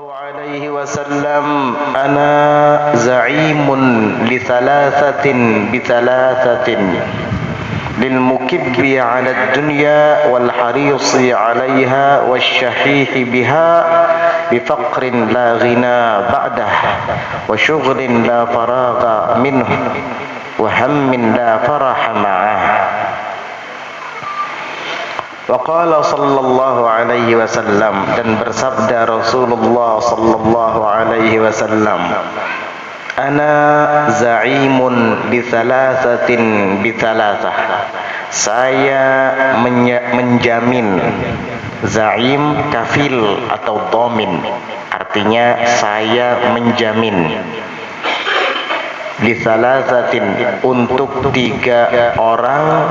عليه وسلم أنا زعيم بثلاثة للمكب على الدنيا والحريص عليها والشحيح بها بفقر لا غنى بعده وشغل لا فراغ منه وهم لا فرح معه. Waqala sallallahu alaihi wasallam, dan bersabda Rasulullah sallallahu alaihi wasallam, ana za'imun bithalathaah. Saya menjamin. Za'im kafil atau dhamin, artinya saya menjamin. Bithalathatin, untuk 3 orang,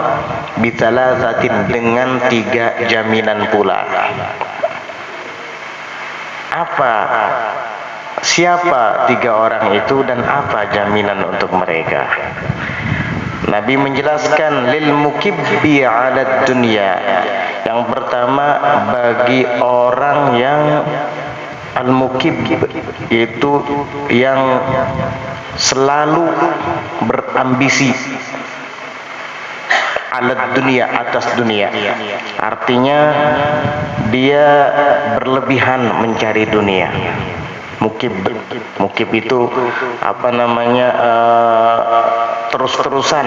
bithalathatin, dengan 3 jaminan pula. Siapa 3 orang itu dan apa jaminan untuk mereka? Nabi menjelaskan, lil mukibbi 'ala dunya. Yang pertama, bagi orang yang al-mukib, itu yang selalu berambisi, alat dunia, atas dunia. Artinya dia berlebihan mencari dunia. Mukib itu terus-terusan.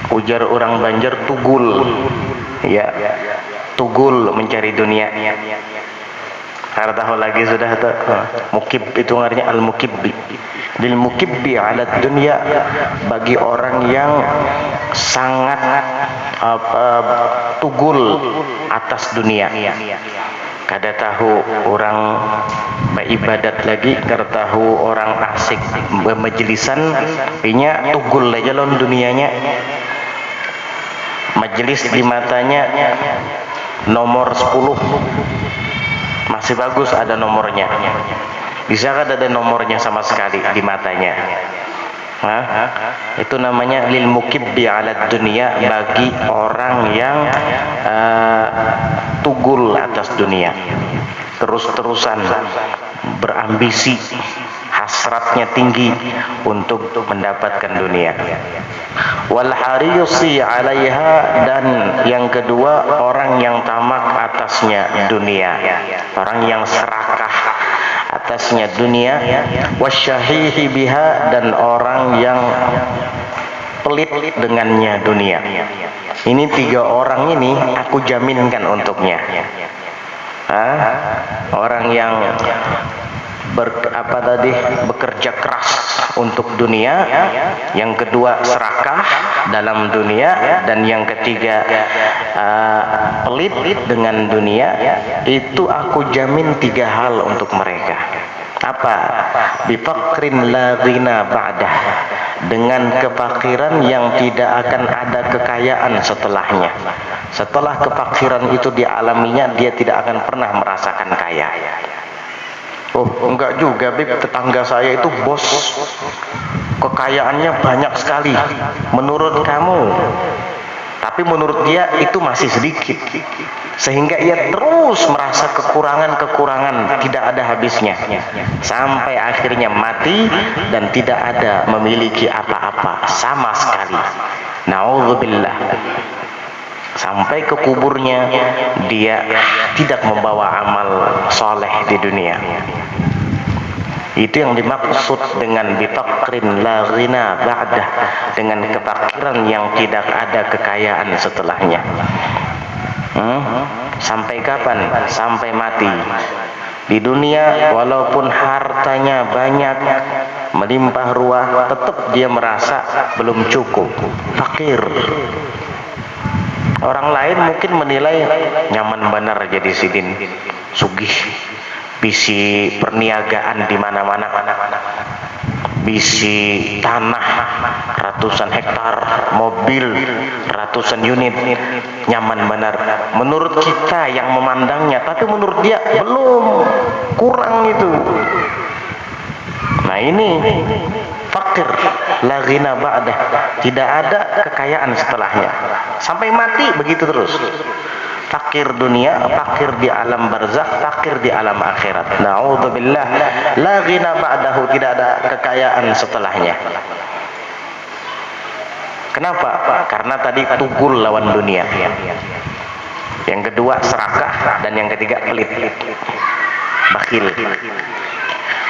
Ujar orang Banjar, tugul. Ya, tugul mencari dunia. Karena tahu lagi sudah tuh. Mukib itu artinya al-mukibbi. Lil mukibbi 'ala dunya, bagi orang yang sangat tugul atas dunia. Kada tahu orang beribadat lagi, kada tahu orang asik bermajlisan, pinya tugul aja lawan dunianya. Majelis di matanya nomor 10. Masih bagus ada nomornya. Bisa kan ada nomornya sama sekali di matanya? Itu namanya lil mukibbi 'ala dunya, bagi orang yang tugul atas dunia, terus-terusan berambisi, hasratnya tinggi untuk mendapatkan dunia. Wal harisi 'alaiha, dan yang kedua, orang yang tamak atasnya dunia, orang yang serakah atasnya dunia. Wasyahihi biha, dan orang yang pelit dengannya dunia. Ini 3 orang ini aku jaminkan untuknya. Orang yang bekerja keras untuk dunia, yang kedua serakah dalam dunia, dan yang ketiga pelit dengan dunia. Itu aku jamin 3 hal untuk mereka. Apa? Bifaqrin la ghina ba'dah, dengan kefakiran yang tidak akan ada kekayaan setelahnya. Setelah kefakiran itu dialaminya, dia tidak akan pernah merasakan kaya. Oh, enggak juga, Bib. Tetangga saya itu bos, kekayaannya banyak sekali menurut kamu, tapi menurut dia itu masih sedikit, sehingga ia terus merasa kekurangan tidak ada habisnya, sampai akhirnya mati dan tidak ada memiliki apa-apa sama sekali. Na'udzubillah. Sampai ke kuburnya dia tidak membawa amal soleh di dunia. Itu yang dimaksud dengan bifaqrin la ghina ba'dah, dengan kefakiran yang tidak ada kekayaan setelahnya. Sampai kapan? Sampai mati. Di dunia walaupun hartanya banyak, melimpah ruah, tetap dia merasa belum cukup, fakir. Orang lain mungkin menilai nyaman benar jadi sidin, sugih, bisi perniagaan di mana-mana, bisi tanah ratusan hektar, mobil ratusan unit, nyaman benar menurut kita yang memandangnya, tapi menurut dia belum, kurang itu. Nah ini fakir, la ghina ba'dah, tidak ada kekayaan setelahnya, sampai mati begitu terus. fakir dunia, fakir di alam barzakh, fakir di alam akhirat. Na'udzubillah, la ghina ba'dahu, tidak ada kekayaan setelahnya. Kenapa? Karena tadi tugul lawan dunia. Yang kedua serakah, dan yang ketiga pelit, bakhil.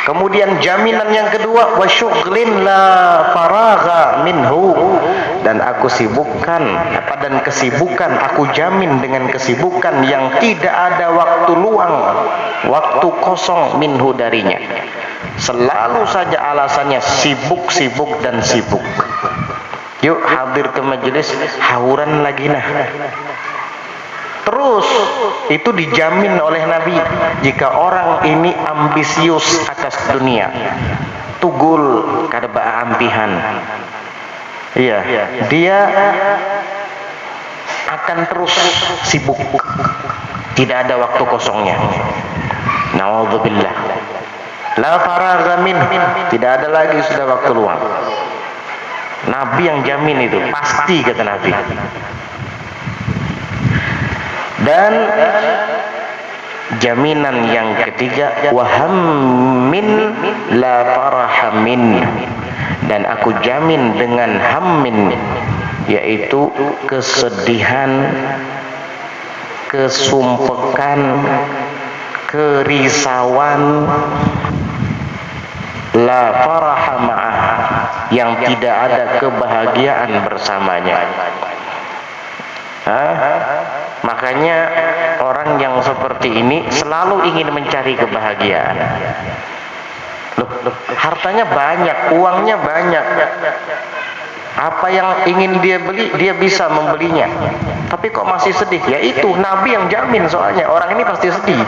Kemudian jaminan yang kedua, wasyughlin la faragha minhu, dan aku sibukkan dan kesibukan aku jamin dengan kesibukan yang tidak ada waktu luang, waktu kosong minhu darinya. Selalu saja alasannya sibuk, sibuk dan sibuk. Yuk hadir ke majelis, hauran lagi nah. Terus itu dijamin oleh Nabi, jika orang ini ambisius atas dunia, tugul kada ampihan, iya, dia akan terus sibuk, tidak ada waktu kosongnya. Na'udzubillah, la faragha min, tidak ada lagi sudah waktu luang. Nabi yang jamin itu, pasti kata Nabi. Dan jaminan yang ketiga, wahammin la farahamin, dan aku jamin dengan hammin, yaitu kesedihan, kesumpekan, kerisauan, la faraha ma'ah, yang tidak ada kebahagiaan bersamanya. Makanya orang yang seperti ini selalu ingin mencari kebahagiaan. Hartanya banyak, uangnya banyak, apa yang ingin dia beli, dia bisa membelinya. Tapi kok masih sedih? Ya itu, Nabi yang jamin, soalnya orang ini pasti sedih,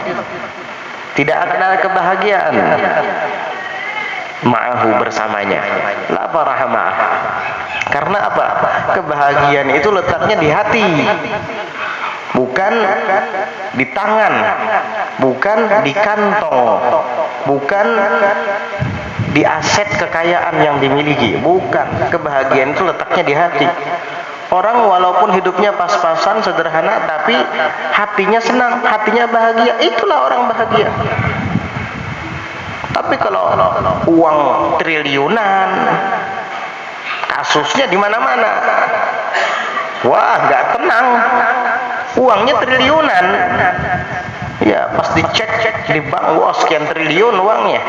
tidak akan ada kebahagiaan ma'ahu, bersamanya. La faraha ma'ah. Karena apa? Kebahagiaan itu letaknya di hati, bukan di tangan, bukan di kantong, bukan di aset kekayaan yang dimiliki. Bukan. Kebahagiaan itu letaknya di hati. Orang walaupun hidupnya pas-pasan, sederhana, tapi hatinya senang, hatinya bahagia, itulah orang bahagia. Tapi kalau uang triliunan, kasusnya di mana-mana, wah nggak tenang. Uangnya triliunan, ya pas dicek di bank, wah sekian triliun uangnya,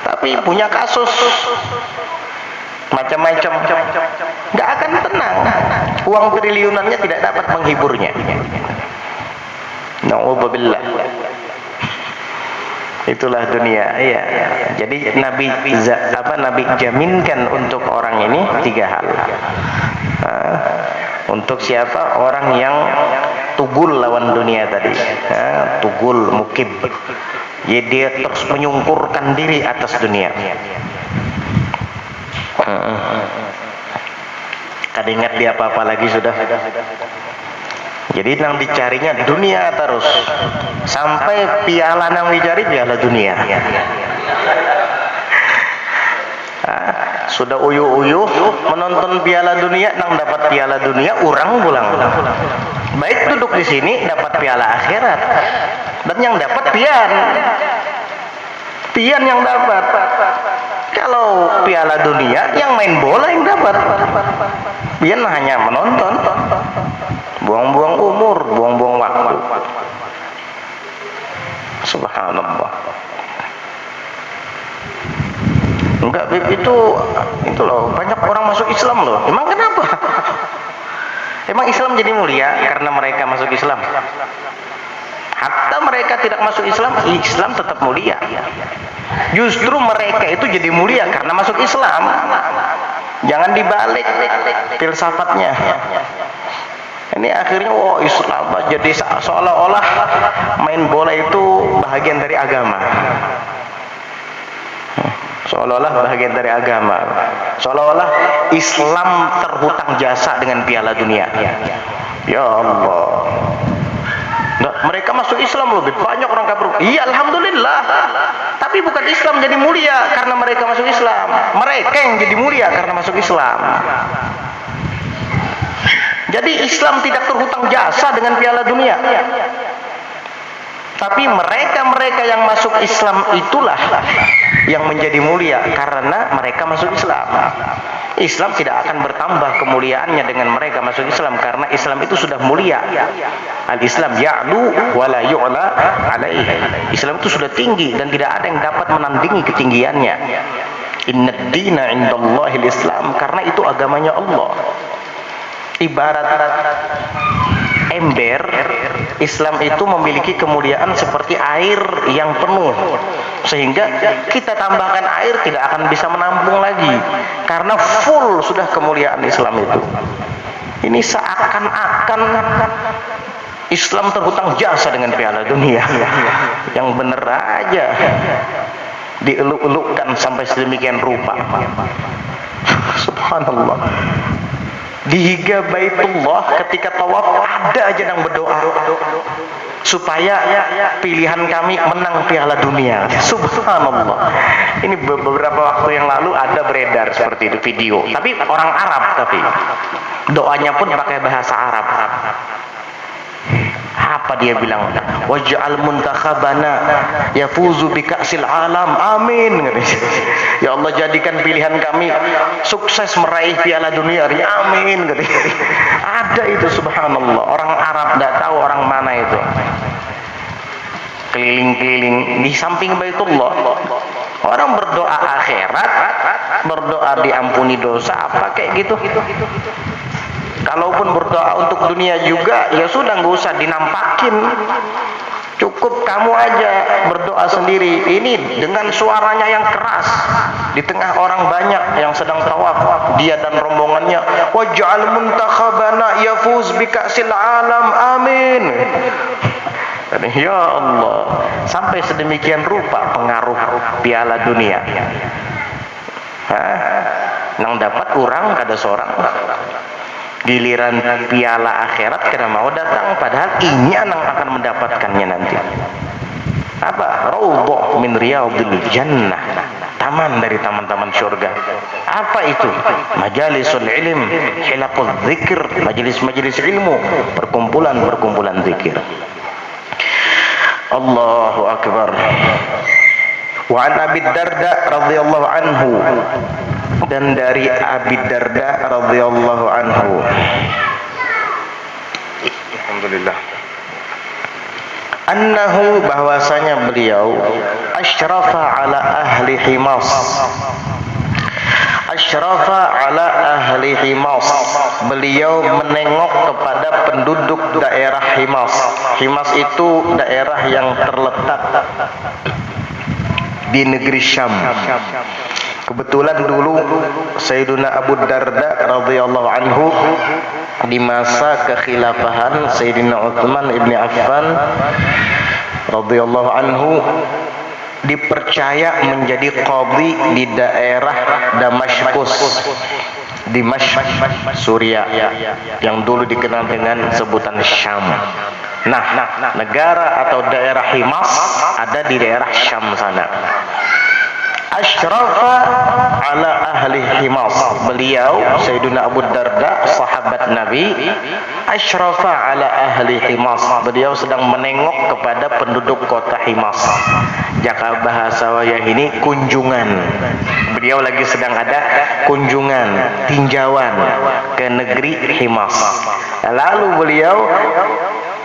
tapi punya kasus macam-macam, nggak akan tenang. Uang triliunannya tidak dapat menghiburnya. Na'udzubillah. Itulah dunia. Iya. Jadi Nabi jaminkan untuk orang ini 3 hal. Untuk siapa? Orang yang tugul lawan dunia tadi, tugul mukib, ya, dia terus menyungkurkan diri atas dunia. Kada ingat dia apa-apa lagi sudah. Jadi yang dicarinya dunia terus, sampai piala yang dicari piala dunia. Sudah uyuh-uyuh menonton piala dunia, nang dapat piala dunia, orang pulang. Baik duduk di sini dapat piala akhirat, dan yang dapat pian yang dapat. Kalau piala dunia, yang main bola yang dapat. Pian hanya menonton, buang-buang umur, buang-buang waktu. Subhanallah. Enggak, itu loh, banyak orang masuk Islam loh. Emang kenapa? Emang Islam jadi mulia karena mereka masuk Islam? Hatta mereka tidak masuk Islam, Islam tetap mulia. Justru mereka itu jadi mulia karena masuk Islam. Jangan dibalik filsafatnya. Ini akhirnya Islam jadi seolah-olah main bola itu bagian dari agama. Seolah-olah bagian dari agama. Seolah-olah Islam terhutang jasa dengan piala dunia. Ya Allah. Nah, mereka masuk Islam lebih banyak orang kafir. Iya, alhamdulillah. Tapi bukan Islam jadi mulia karena mereka masuk Islam. Mereka yang jadi mulia karena masuk Islam. Jadi Islam tidak terhutang jasa dengan Piala Dunia. Tapi mereka-mereka yang masuk Islam itulah yang menjadi mulia karena mereka masuk Islam. Islam tidak akan bertambah kemuliaannya dengan mereka masuk Islam karena Islam itu sudah mulia. Al-Islam ya'lu wa la yu'la alaihi. Islam itu sudah tinggi dan tidak ada yang dapat menandingi ketinggiannya. Innad dina 'indallahil Islam, karena itu agamanya Allah. Ibarat ember, Islam itu memiliki kemuliaan seperti air yang penuh, sehingga kita tambahkan air tidak akan bisa menampung lagi karena full sudah kemuliaan Islam itu. Ini seakan-akan Islam terhutang jasa dengan Piala Dunia. Yang bener aja dieluk-elukkan sampai sedemikian rupa. Subhanallah. Di Baitullah ketika tawaf ada aja yang berdoa supaya pilihan kami menang Piala Dunia. Subhanallah. Ini beberapa waktu yang lalu ada beredar seperti itu video, tapi orang Arab, tapi doanya pun pakai bahasa Arab. Apa dia bilang? Waj'al muntakhabana yafuzu bi ka'sil alam. Amin. Ya Allah, jadikan pilihan kami sukses meraih Piala Dunia. Amin. Ada itu, subhanallah. Orang Arab enggak tahu orang mana itu. Keliling-keliling di samping Baitullah. Orang berdoa akhirat, berdoa diampuni dosa, apa kayak gitu. Kalaupun berdoa untuk dunia juga, ya sudah, nggak usah dinampakin. Cukup kamu aja berdoa sendiri. Ini dengan suaranya yang keras di tengah orang banyak yang sedang tawaf, dia dan rombongannya, waj'al muntakhabana yafuz bi ka'sil alam. Amin. Ya Allah, sampai sedemikian rupa pengaruh Piala Dunia. Nang dapat kurang kada seorang. Giliran piala akhirat kena mau datang, padahal inya yang akan mendapatkannya nanti. Apa? Raudhah min riyadil jannah, taman dari taman-taman surga. Apa itu? Majalisul ilm, hilaqul dzikr, majelis-majelis ilmu, perkumpulan-perkumpulan zikir. Allahu akbar. Wa an Abi Darda radhiyallahu anhu, dan dari Abi Darda radhiyallahu anhu, alhamdulillah, annahu, bahwasanya beliau, asyrafa ala ahli Himas, asyrafa ala ahli Himas, beliau menengok kepada penduduk daerah Himas. Himas itu daerah yang terletak di negeri Syam. Kebetulan dulu Sayyiduna Abu Darda radhiyallahu anhu di masa kekhilafahan Sayyidina Utsman ibn Affan radhiyallahu anhu dipercaya menjadi qadhi di daerah Damaskus, Dimashq, Suriah, yang dulu dikenal dengan sebutan Syam. Nah, negara atau daerah Himas ada di daerah Syam sana. Asyrafa ala ahli Himas, beliau Sayyidina Abu Darda, sahabat Nabi, asyrafa ala ahli Himas, beliau sedang menengok kepada penduduk kota Himas. Jaka bahasa wayah ini kunjungan. Beliau lagi sedang ada kunjungan, tinjauan ke negeri Himas. Lalu beliau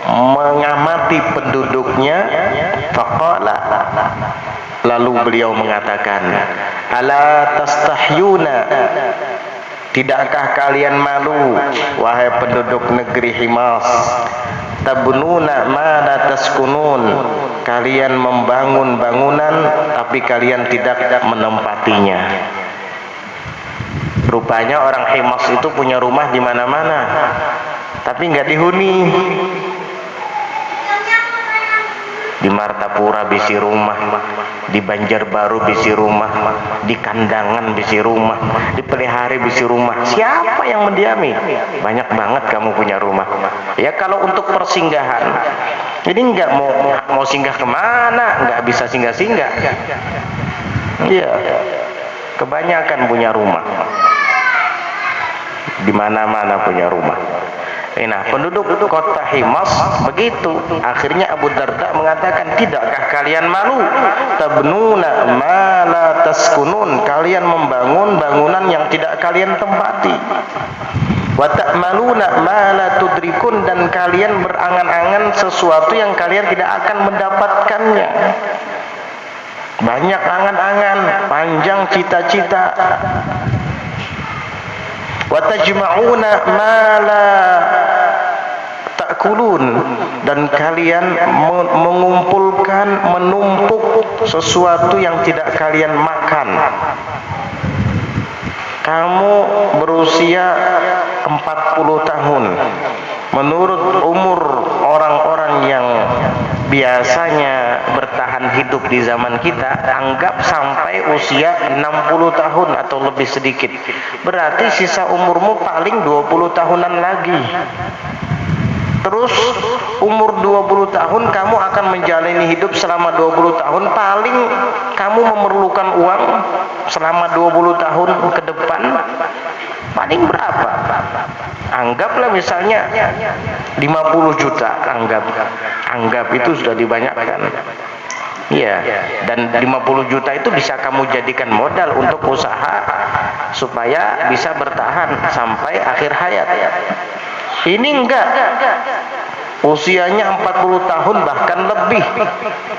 mengamati penduduknya, faqala, lalu beliau mengatakan, ala tastahyuna, tidakkah kalian malu wahai penduduk negeri Himas, tabnuna ma la taskunun, kalian membangun bangunan tapi kalian tidak menempatinya. Rupanya orang Himas itu punya rumah di mana-mana tapi nggak dihuni. Di Martapura bisi rumah, di Banjarbaru bisi rumah, di Kandangan bisi rumah, di Pelihari bisi rumah. Siapa yang mendiami? Banyak banget kamu punya rumah. Ya kalau untuk persinggahan, jadi nggak mau singgah kemana, nggak bisa singgah-singgah. Iya, kebanyakan punya rumah, di mana-mana punya rumah. Nah, penduduk kota Himas begitu. Akhirnya Abu Darda mengatakan, tidakkah kalian malu? Tabnuna ma la taskunun, kalian membangun bangunan yang tidak kalian tempati. Wa ta'maluna ma la tudrikun, dan kalian berangan-angan sesuatu yang kalian tidak akan mendapatkannya. Banyak angan-angan, panjang cita-cita. Wa tajma'una ma la ta'kulun, dan kalian mengumpulkan, menumpuk sesuatu yang tidak kalian makan. Kamu berusia 40 tahun. Menurut umur orang-orang yang biasanya bertahan hidup di zaman kita, anggap sampai usia 60 tahun atau lebih sedikit. Berarti sisa umurmu paling 20 tahunan lagi. Terus umur 20 tahun kamu akan menjalani hidup selama 20 tahun. Paling kamu memerlukan uang selama 20 tahun ke depan paling berapa? Anggaplah misalnya 50 juta, anggap itu sudah dibanyakkan. Iya, dan 50 juta itu bisa kamu jadikan modal untuk usaha supaya bisa bertahan sampai akhir hayat. Ini enggak, usianya 40 tahun bahkan lebih,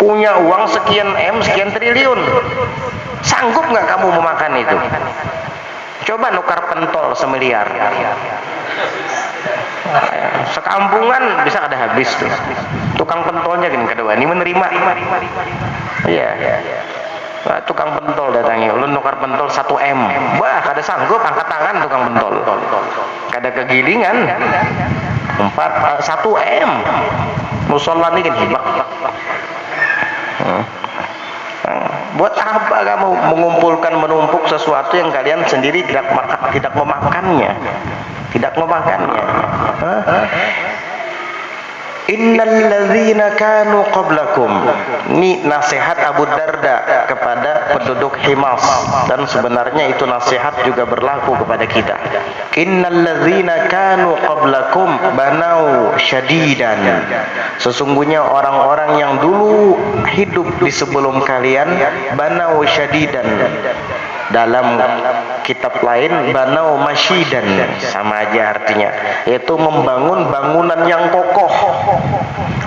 punya uang sekian M, sekian triliun. Sanggup nggak kamu memakan itu? Coba nukar pentol semiliar, sekampungan bisa ada habis tuh. Tukang pentolnya gini kedua, ini menerima. Iya. Nah, tukang pentol datangnya, lu nukar pentol 1 M, wah kada sanggup angkat tangan tukang pentol, kada kegilingan. 1 M, musola ini gini, buat apa kamu mengumpulkan, menumpuk sesuatu yang kalian sendiri tidak memakannya, Innal ladzina kanu qablakum. Ini nasihat Abu Darda kepada penduduk Himas, dan sebenarnya itu nasihat juga berlaku kepada kita. Innal ladzina kanu qablakum banau syadidan. Sesungguhnya orang-orang yang dulu hidup di sebelum kalian, banau syadidan. Dalam kitab lain banau masyidan, sama aja artinya, yaitu membangun bangunan yang kokoh.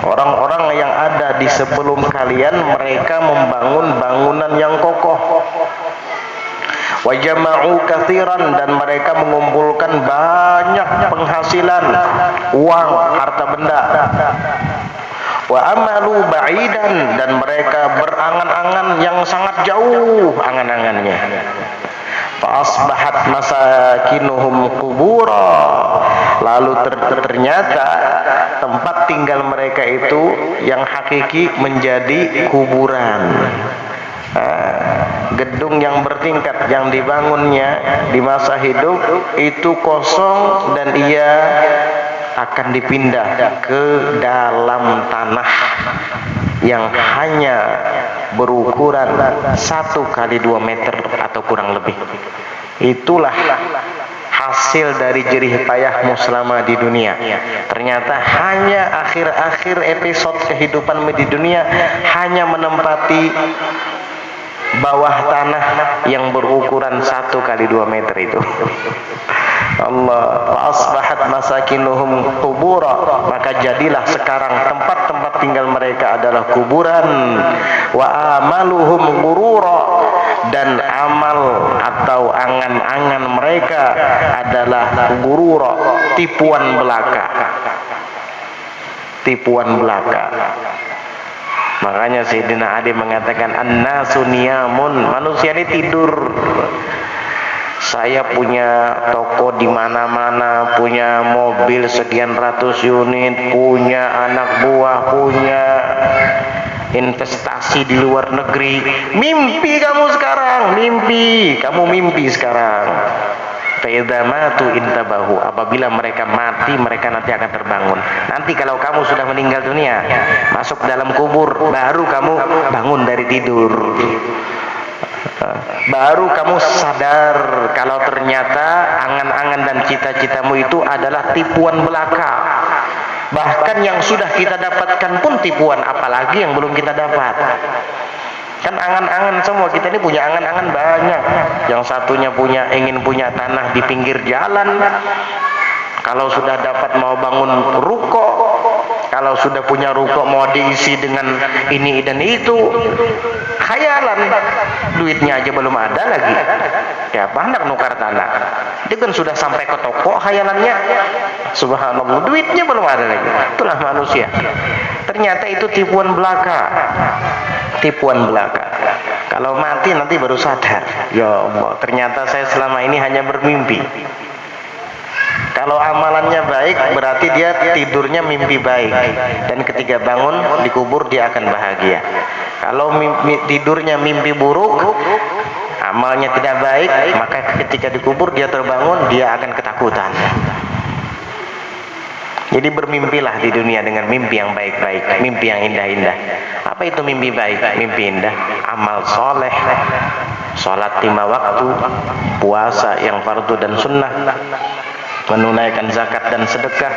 Orang-orang yang ada di sebelum kalian, mereka membangun bangunan yang kokoh. Wa jama'u katsiran, dan mereka mengumpulkan banyak penghasilan, uang, harta benda. Wa amalu ba'idan, dan mereka berangan-angan yang sangat jauh angan-angannya. Fa asbahat masakinuhum qubura, lalu ternyata tempat tinggal mereka itu yang hakiki menjadi kuburan. Gedung yang bertingkat yang dibangunnya di masa hidup itu kosong, dan ia akan dipindah ke dalam tanah yang hanya berukuran 1 kali 2 meter atau kurang lebih. Itulah hasil dari jerih payahmu selama di dunia. Ternyata hanya akhir-akhir episode kehidupanmu di dunia hanya menempati bawah tanah yang berukuran 1 kali 2 meter itu. Allah, asbahat masakinuhum qubura, maka jadilah sekarang tempat-tempat tinggal mereka adalah kuburan. Wa amaluhum ghurura, dan amal atau angan-angan mereka adalah ghurura, tipuan belaka. Tipuan belaka. Makanya Sayyidina Ali mengatakan, an-nasu niyamun, manusia ini tidur. Saya punya toko di mana-mana, punya mobil sekian ratus unit, punya anak buah, punya investasi di luar negeri. Mimpi kamu sekarang, mimpi. Kamu mimpi sekarang. Fa'idhamatu intabahu, apabila mereka mati, mereka nanti akan terbangun. Nanti kalau kamu sudah meninggal dunia, masuk dalam kubur, baru kamu bangun dari tidur. Baru kamu sadar kalau ternyata angan-angan dan cita-citamu itu adalah tipuan belaka. Bahkan yang sudah kita dapatkan pun tipuan, apalagi yang belum kita dapat. Kan angan-angan semua, kita ini punya angan-angan banyak. Yang satunya ingin punya tanah di pinggir jalan. Kalau sudah dapat mau bangun ruko, kalau sudah punya ruko mau diisi dengan ini dan itu. Khayalan, duitnya aja belum ada lagi. Ya, hendak nukar tanah. Dia kan sudah sampai ke toko khayalannya. Subhanallah, duitnya belum ada lagi. Itulah manusia. Ternyata itu tipuan belaka. Tipuan belaka. Kalau mati nanti baru sadar. Ya Allah, ternyata saya selama ini hanya bermimpi. Kalau amalannya baik, berarti dia tidurnya mimpi baik. Dan ketika bangun dikubur dia akan bahagia. Kalau tidurnya mimpi buruk, amalnya tidak baik, maka ketika dikubur dia terbangun, dia akan ketakutan. Jadi bermimpilah di dunia dengan mimpi yang baik-baik, mimpi yang indah-indah. Apa itu mimpi baik, mimpi indah? Amal soleh, sholat 5 waktu, puasa yang fardu dan sunnah, menunaikan zakat dan sedekah,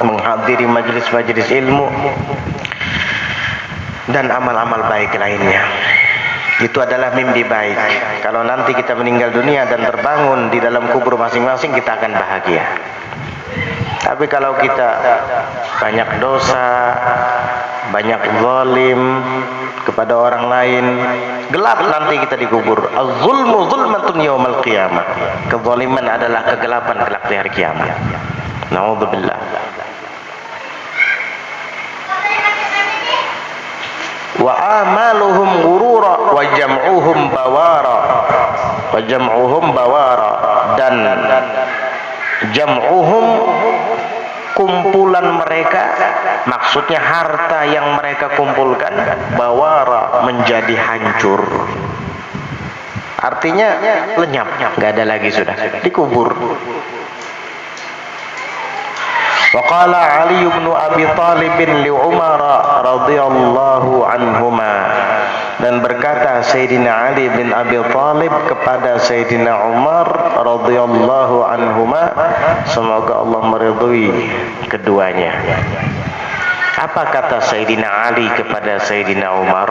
menghadiri majelis-majelis ilmu, dan amal-amal baik lainnya. Itu adalah mimpi baik. Kalau nanti kita meninggal dunia dan terbangun di dalam kubur masing-masing, kita akan bahagia. Tapi kalau kita banyak dosa, banyak zalim kepada orang lain, gelap nanti kita dikubur. Az-zulmu zulmatun yaumal qiyamah. Kezaliman adalah kegelapan kelak di hari kiamat. Na'udzubillah. Wa amaluhum ghurura wa jam'uhum bawara. Wa jam'uhum bawara, dan jam'uhum kumpulan mereka, maksudnya harta yang mereka kumpulkan, bawara, menjadi hancur. Artinya lenyap, nggak ada lagi, sudah dikubur. Waqala Ali bin Abi Thalib li Umar radhiyallahu anhuma, dan berkata Sayyidina Ali bin Abi Thalib kepada Sayyidina Umar radhiyallahu anhuma, semoga Allah meridhai keduanya. Apa kata Sayyidina Ali kepada Sayyidina Umar?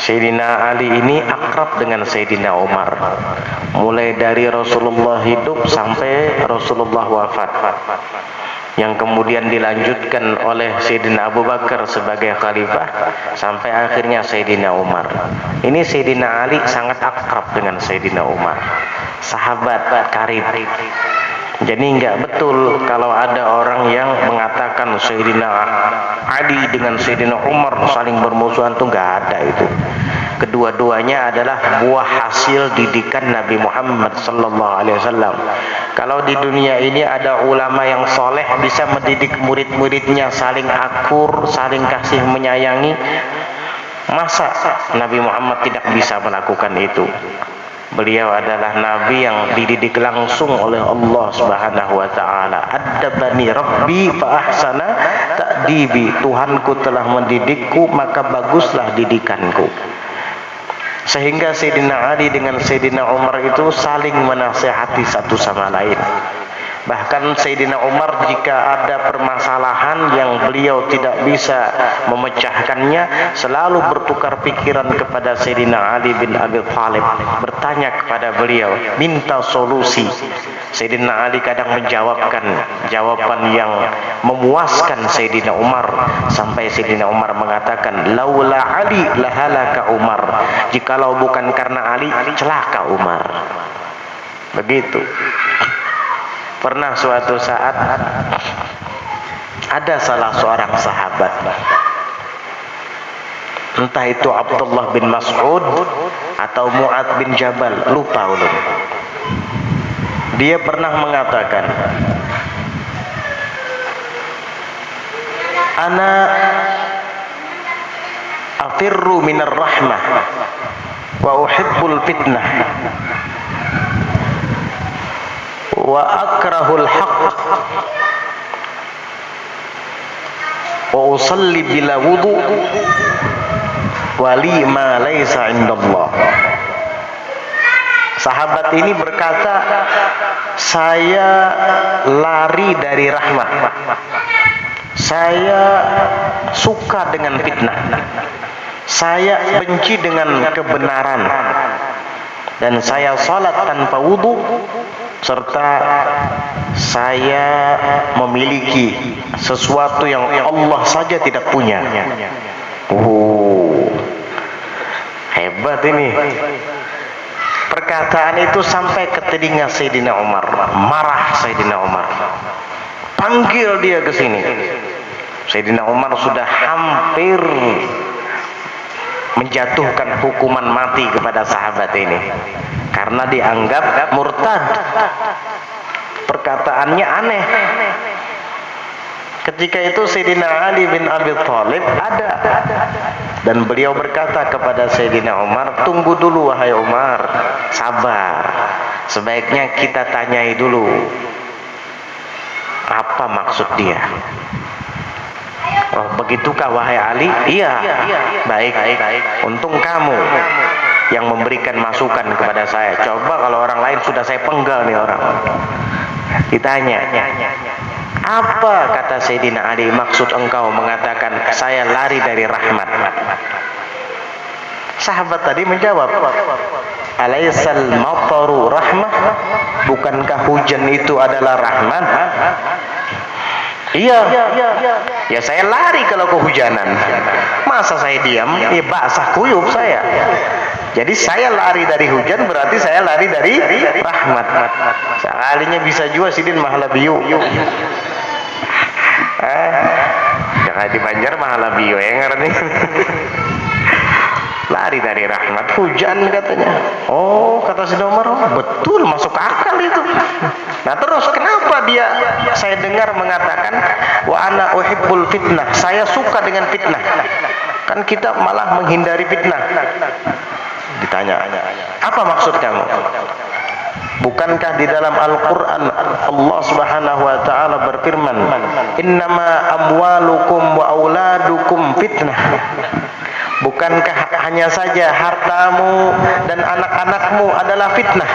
Sayyidina Ali ini akrab dengan Sayyidina Umar, mulai dari Rasulullah hidup sampai Rasulullah wafat, yang kemudian dilanjutkan oleh Sayyidina Abu Bakar sebagai khalifah sampai akhirnya Sayyidina Umar. Ini Sayyidina Ali sangat akrab dengan Sayyidina Umar, sahabat karib. Jadi enggak betul kalau ada orang yang mengatakan Sayyidina Ali dengan Sayyidina Umar saling bermusuhan, tuh enggak ada itu. Kedua-duanya adalah buah hasil didikan Nabi Muhammad sallallahu alaihi wasallam. Kalau di dunia ini ada ulama yang soleh bisa mendidik murid-muridnya saling akur, saling kasih menyayangi, masa Nabi Muhammad tidak bisa melakukan itu? Beliau adalah nabi yang dididik langsung oleh Allah Subhanahu wa taala. Addabani rabbi fa ahsana ta'dibi. Tuhanku telah mendidikku, maka baguslah didikanku. Sehingga Sayyidina Ali dengan Sayyidina Umar itu saling menasihati satu sama lain. Bahkan Sayyidina Umar jika ada permasalahan yang beliau tidak bisa memecahkannya, selalu bertukar pikiran kepada Sayyidina Ali bin Abi Thalib, bertanya kepada beliau, minta solusi. Sayyidina Ali kadang menjawabkan jawaban yang memuaskan Sayyidina Umar, sampai Sayyidina Umar mengatakan, laula Ali lahalaka Umar. Jikalau bukan karena Ali, celaka Umar. Begitu. Pernah suatu saat ada salah seorang sahabat, entah itu Abdullah bin Mas'ud atau Mu'ad bin Jabal, lupa ulun. Dia pernah mengatakan, ana afirru minar rahmah wa uhibbul fitnah wa akrahul haqq wa usalli bila wudu wali ma laisa indallah. Sahabat ini berkata, saya lari dari rahmat. Saya suka dengan fitnah. Saya benci dengan kebenaran. Dan saya salat tanpa wudu, serta saya memiliki sesuatu yang Allah saja tidak punya. Hebat ini. Perkataan itu sampai ke telinga Sayyidina Umar. Marah Sayyidina Umar. Panggil dia ke sini. Sayyidina Umar sudah hampir menjatuhkan hukuman mati kepada sahabat ini karena dianggap murtad. Perkataannya aneh. Ketika itu Sayyidina Ali bin Abi Thalib ada, dan beliau berkata kepada Sayyidina Umar, tunggu dulu wahai Umar, sabar, sebaiknya kita tanyai dulu apa maksud dia. Oh, begitukah wahai Ali? Iya. Baik. Untung kamu yang memberikan masukan kepada saya. Coba kalau orang lain sudah saya penggal nih orang. Ditanya, apa kata Sayyidina Ali maksud engkau mengatakan saya lari dari rahmat? Sahabat tadi menjawab, alaisal mataru rahmah? Bukankah hujan itu adalah rahmat? Iya. Ya saya lari kalau kehujanan. Masa saya diam? Ya basah kuyup saya. Jadi saya lari dari hujan berarti saya lari dari rahmat. Sekalinya bisa juga sidin mahalabiyu. Jangan di Banjar mahalabiyu yang ngerti. Lari dari rahmat, hujan katanya. Oh, kata Sayyidina Umar, betul, masuk akal itu. Nah terus kenapa dia, saya dengar mengatakan, wa ana uhibbul fitnah, saya suka dengan fitnah. Kan kita malah menghindari fitnah. Ditanya, apa maksud kamu? Bukankah di dalam Al-Quran Allah Subhanahu wa ta'ala berfirman, innama amwalukum wa auladukum fitnah. Bukankah hanya saja hartamu dan anak-anakmu adalah fitnah?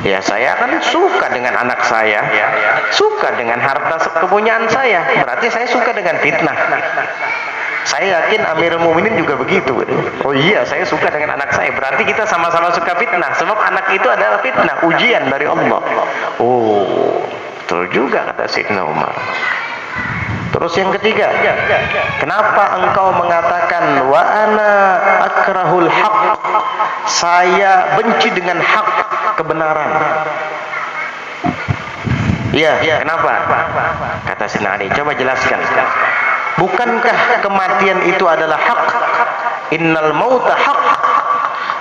Ya saya kan suka dengan anak saya, suka dengan harta kepunyaan saya, berarti saya suka dengan fitnah. Saya yakin Amirul Mukminin juga begitu. Oh iya, saya suka dengan anak saya, berarti kita sama-sama suka fitnah, sebab anak itu adalah fitnah, ujian dari Allah. Oh, betul juga kata Sayyidina Umar. Terus yang ketiga, kenapa engkau mengatakan wa ana akrahul haq? Saya benci dengan hak, kebenaran. Iya, kenapa? Kata Sayyidina Ali, coba jelaskan. Bukankah kematian itu adalah hak? Innal mauta haq.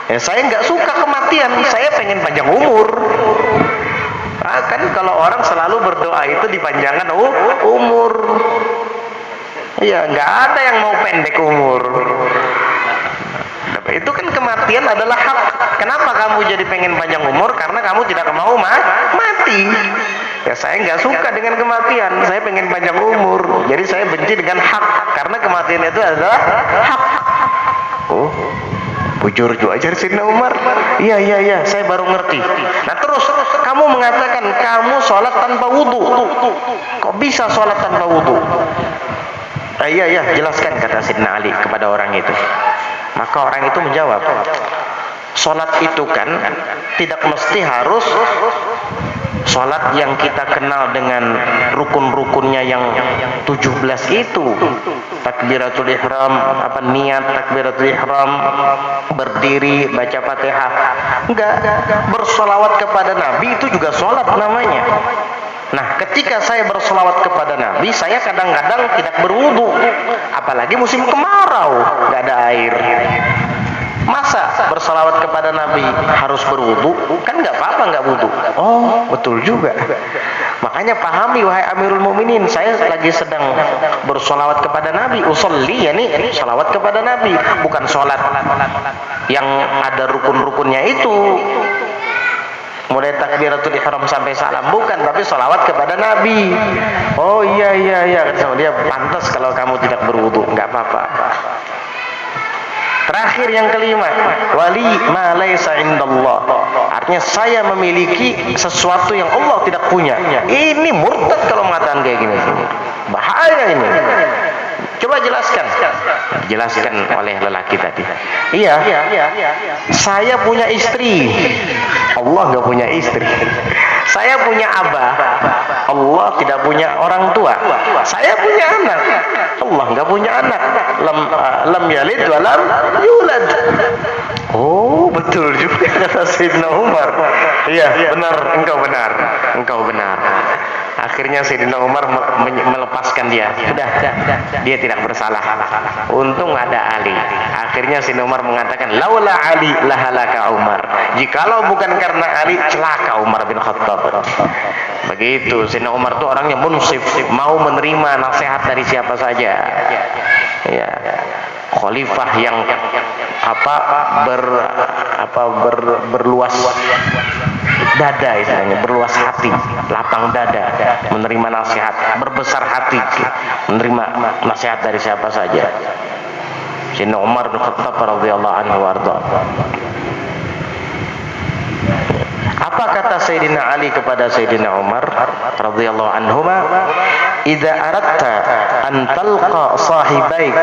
Ya, saya nggak suka kematian, saya pengen panjang umur. Kan kalau orang selalu berdoa itu dipanjangkan umur. Iya, nggak ada yang mau pendek umur. Itu kan kematian adalah hak. Kenapa kamu jadi pengen panjang umur? Karena kamu tidak mau mati. Ya saya nggak suka dengan kematian, saya pengen panjang umur. Jadi saya benci dengan hak, karena kematian itu adalah hak. Oh, bujur aja Sayyidina Umar. Iya, saya baru ngerti. Nah terus kamu mengatakan kamu sholat tanpa wudu. Kok bisa sholat tanpa wudu? Iya, jelaskan kata Sayyidina Ali kepada orang itu. Maka orang itu menjawab, sholat itu kan tidak mesti harus sholat yang kita kenal dengan rukun-rukunnya yang 17 itu. Takbiratul ihram, niat takbiratul ihram, berdiri, baca Fatihah. Enggak, bersolawat kepada Nabi itu juga sholat namanya. Nah, ketika saya bersolawat kepada Nabi, saya kadang-kadang tidak berwudu, apalagi musim kemarau, nggak ada air. Masa bersalawat kepada Nabi harus berwudu? Kan nggak apa-apa nggak wudu. Oh, betul juga. Makanya pahami wahai Amirul Mukminin, saya lagi sedang bersolawat kepada Nabi. Usolli, ya nih, salawat kepada Nabi, bukan sholat yang ada rukun-rukunnya itu. Mulai takbiratul ihram sampai salam, bukan, tapi sholawat kepada Nabi. Oh iya, dia pantas kalau kamu tidak berwudu, nggak apa-apa. Terakhir yang kelima, wali ma laisa indallah. Artinya saya memiliki sesuatu yang Allah tidak punya. Ini murtad kalau mengatakan kayak gini. Bahaya ini. Coba jelaskan. Jelaskan oleh lelaki tadi. Iya. Saya punya istri. Allah nggak punya istri. Saya punya abah. Allah tidak punya orang tua. Saya punya anak. Allah nggak punya anak. Lam yalid wa lam yulad. Oh, betul juga kata Sayyidina Umar. Iya, benar, engkau benar. Akhirnya Sayyidina Umar melepaskan dia. Sudah, dia tidak bersalah. Untung ada Ali. Akhirnya Sayyidina Umar mengatakan, laula Ali lahalaka Umar. Jikalau bukan karena Ali, celaka Umar bin Khattab. Begitu, Sayyidina Umar itu orangnya munsif, mau menerima nasihat dari siapa saja. Ya, khalifah yang berluas dada, istilahnya berluas hati, lapang dada, menerima nasihat, berbesar hati, menerima nasihat dari siapa saja. Sayyidina Umar bin Khattab radhiyallahu anhu warda. Apa kata Sayyidina Ali kepada Sayyidina Umar radhiyallahu anhuma? Idza aradta an talqa sahibaik,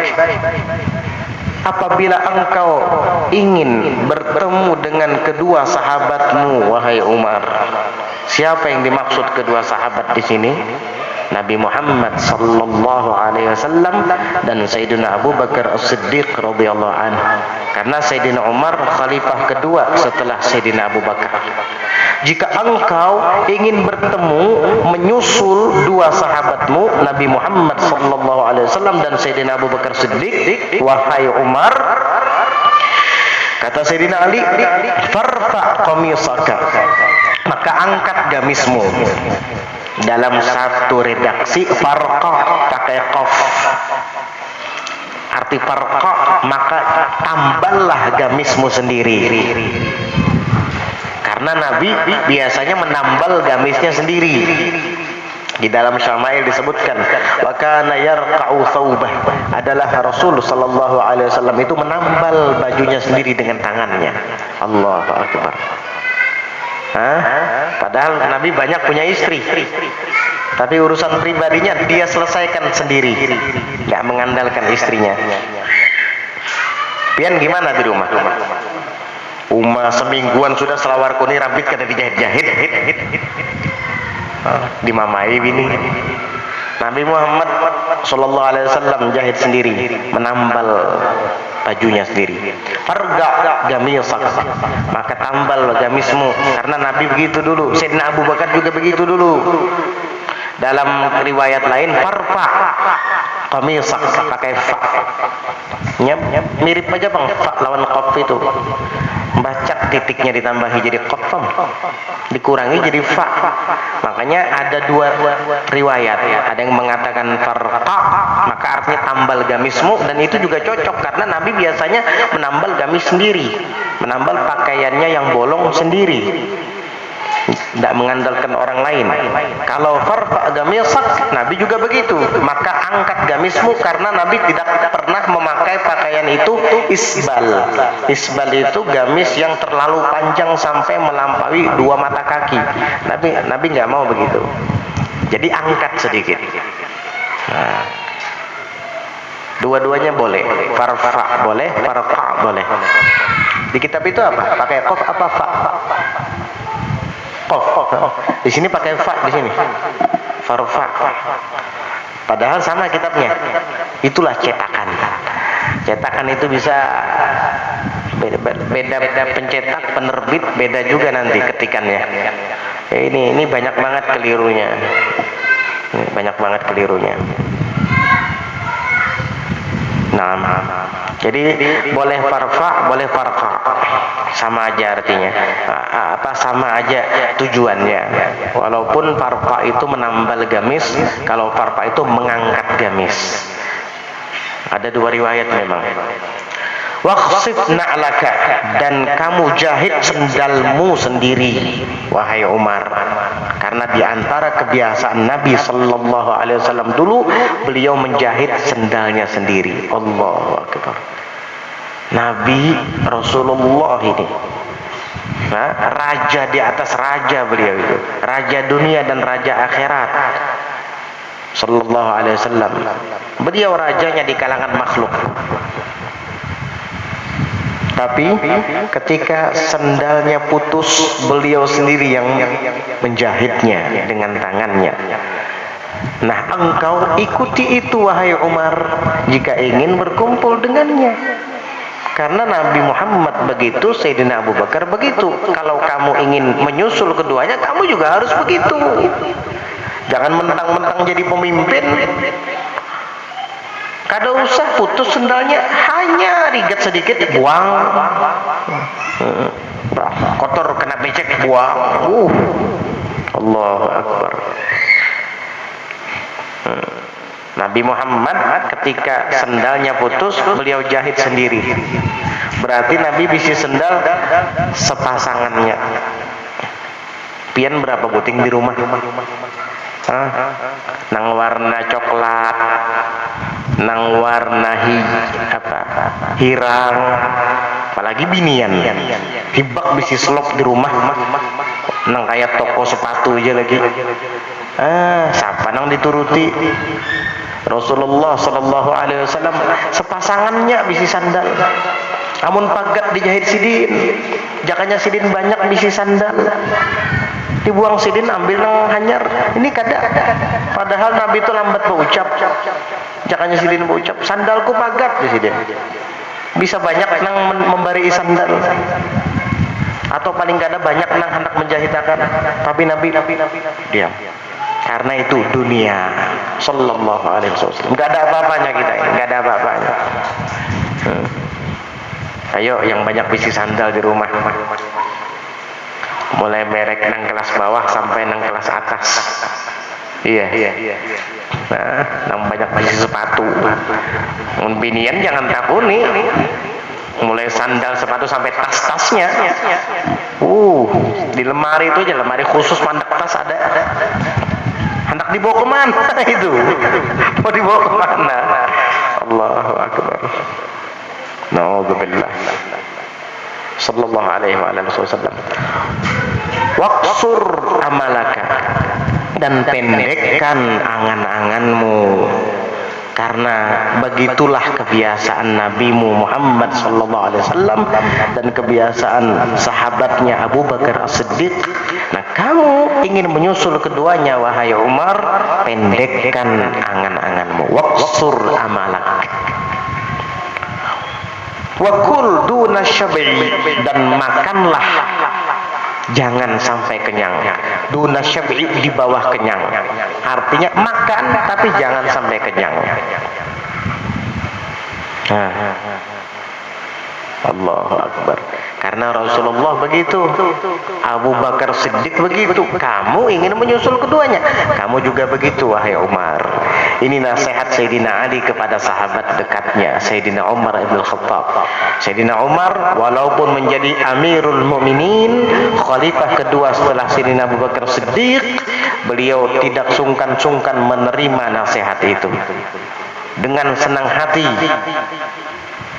apabila engkau ingin bertemu dengan kedua sahabatmu, wahai Umar. Siapa yang dimaksud kedua sahabat di sini? Nabi Muhammad sallallahu alaihi wasallam dan Sayyidina Abu Bakar As-Siddiq radhiyallahu anhu. Karena Sayyidina Umar khalifah kedua setelah Sayyidina Abu Bakar. Jika engkau ingin bertemu, menyusul dua sahabatmu, Nabi Muhammad sallallahu alaihi wasallam dan Sayyidina Abu Bakar Siddiq, wahai Umar, kata Sayyidina Ali, farfa qamisaka, maka angkat gamismu. Dalam satu redaksi farqa pakai qaf. Arti farqa, maka tamballah gamismu sendiri. Karena Nabi biasanya menambal gamisnya sendiri. Di dalam Syama'il disebutkan, wa kana yarqa'u thawbah, adalah Rasul sallallahu alaihi wasallam itu menambal bajunya sendiri dengan tangannya. Allahu akbar. Padahal Nabi banyak punya istri, tapi urusan pribadinya dia selesaikan sendiri, nggak mengandalkan istrinya. Pian gimana di rumah? Semingguan sudah selawar kuni rambit kada dijahit-jahit, dimamai bini. Nabi Muhammad sallallahu alaihi wasallam jahit sendiri, menambal bajunya sendiri. Farga gamisak, maka tambal gamismu, karena Nabi begitu dulu. Sayyidina Abu Bakar juga begitu dulu. Dalam riwayat lain farfa qamisak, pakai fa. Mirip aja bang, fa lawan qaf itu. Baca titiknya ditambahi jadi qaf, dikurangi jadi fa. Makanya ada dua riwayat. Ada yang mengatakan farqa, maka artinya tambal gamismu, dan itu juga cocok karena Nabi biasanya menambal gamis sendiri, menambal pakaiannya yang bolong sendiri, tidak mengandalkan orang lain. Kalau farfa gamisak, Nabi juga begitu, maka angkat gamismu, karena Nabi tidak pernah memakai pakaian itu isbal. Isbal itu gamis yang terlalu panjang sampai melampaui 2 mata kaki. Nabi nggak mau begitu. Jadi angkat sedikit. Nah, dua-duanya boleh, farfa boleh, farqa boleh. Di kitab itu apa? Pakai qaf apa fa? Qaf. Di sini pakai fa, di sini farfa. Padahal sama kitabnya. Itulah cetakan. Cetakan itu bisa beda pencetak, penerbit beda juga nanti ketikannya. Ini banyak banget kelirunya. Banyak banget kelirunya. Nah, jadi boleh farfa, boleh farqa, sama aja artinya. Sama aja tujuannya. Walaupun farqa itu menambal gamis, kalau farqa itu mengangkat gamis. Ada 2 riwayat memang. Waqsif na'laka, dan kamu jahit sendalmu sendiri, wahai Umar. Karena di antara kebiasaan Nabi sallallahu alaihi wasallam dulu, beliau menjahit sendalnya sendiri. Allahu akbar. Nabi Rasulullah ini, nah, raja di atas raja beliau itu, raja dunia dan raja akhirat, sallallahu alaihi wasallam. Beliau rajanya di kalangan makhluk. Tapi ketika sendalnya putus, beliau sendiri yang menjahitnya dengan tangannya. Nah, engkau ikuti itu wahai Umar jika ingin berkumpul dengannya. Karena Nabi Muhammad begitu, Sayyidina Abu Bakar begitu. Kalau kamu ingin menyusul keduanya, kamu juga harus begitu. Jangan mentang-mentang jadi pemimpin, kada usah putus sendalnya, hanya rigat sedikit buang. Kotor kena becek buang. Allahu Akbar. Nabi Muhammad ketika sendalnya putus, beliau jahit sendiri. Berarti Nabi bisi sendal sepasangannya. Pian berapa buting di rumah? Nang warna coklat, nang warna hirang, apalagi binian. Hibak bisi selop di rumah. Nang kayak toko sepatu aja lagi. Siapa nang dituruti? Rasulullah sallallahu alaihi wasallam sepasangannya bisi sandal. Amun pagat dijahit sidin, jakanya sidin banyak bisi sandal. Dibuang sidin, ambil nang hanyar. Ini kada. Padahal Nabi itu lambat berucap. Jakanya sidin berucap, sandalku pagat di sidin. Bisa banyak nang memberi sandal. Atau paling kada banyak nang hendak menjahitakan. Tapi Nabi diam. Karena itu dunia, sallallahu alaihi wasallam. Enggak ada apa-apanya kita ini, enggak ada apa-apanya. Ayo yang banyak bisi sandal di rumah. Mulai merek nang kelas bawah sampai nang kelas atas. Iya. Nah, nang banyak bisi sepatu. Mun binian jangan takuni. Mulai sandal sepatu sampai tas-tasnya. Di lemari itu aja, lemari khusus mandak tas ada. Hendak dibawa kemana itu? Mau dibawa kemana? Allahu Akbar. Na'udzubillah. Sallallahu alaihi wasallam. Waqsur amalaka, dan pendekkan angan-anganmu. Karena begitulah kebiasaan Nabimu Muhammad sallallahu alaihi wasallam dan kebiasaan sahabatnya Abu Bakar As-Siddiq. Nah, kamu ingin menyusul keduanya wahai Umar, pendekkan angan-anganmu. Waqsur amalak. Wa kul duna syab'i, dan makanlah jangan sampai kenyang. Duna syab'i, di bawah kenyang. Artinya makan tapi jangan sampai kenyang. Allahu Akbar. Karena Rasulullah begitu, Abu Bakar Siddiq begitu. Kamu ingin menyusul keduanya, kamu juga begitu wahai Umar. Ini nasihat Sayyidina Ali kepada sahabat dekatnya, Sayyidina Umar ibn Khattab. Sayyidina Umar walaupun menjadi Amirul Mukminin, khalifah kedua setelah Sayyidina Abu Bakar Siddiq, beliau tidak sungkan-sungkan menerima nasihat itu. Dengan senang hati,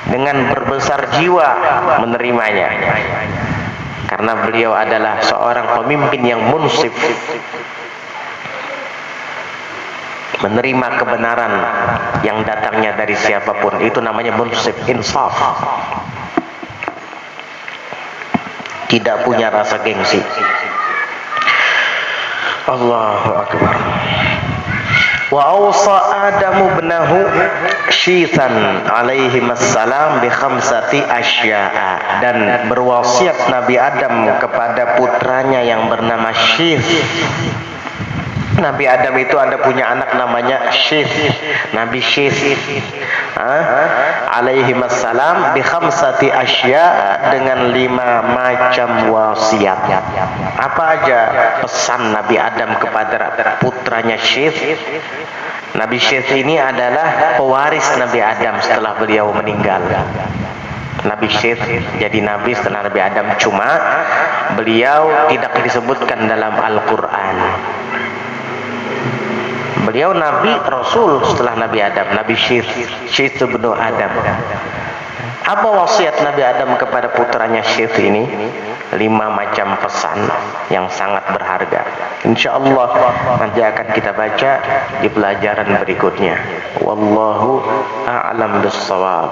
dengan berbesar jiwa menerimanya. Karena beliau adalah seorang pemimpin yang munsif, menerima kebenaran yang datangnya dari siapapun. Itu namanya munsif, insaf. Tidak punya rasa gengsi. Allahu Akbar. Wa awsa Adamu ibnahu Syithan alaihi assalam bi khamsati asya'a, dan berwasiat Nabi Adam kepada putranya yang bernama Syith. Nabi Adam itu ada punya anak namanya Syith, Nabi Syith alaihi assalam bi khamsati asya'a, dengan 5 macam wasiat. Apa aja pesan Nabi Adam kepada putranya Syith? Nabi Syith ini adalah pewaris Nabi Adam setelah beliau meninggal. Nabi Syith jadi nabi setelah Nabi Adam, cuma beliau tidak disebutkan dalam Al-Quran. Beliau Nabi Rasul setelah Nabi Adam, Nabi Syith bin Adam. Apa wasiat Nabi Adam kepada putranya Syith ini? 5 macam pesan yang sangat berharga. InsyaAllah nanti akan kita baca di pelajaran berikutnya. Wallahu a'lam bissawab.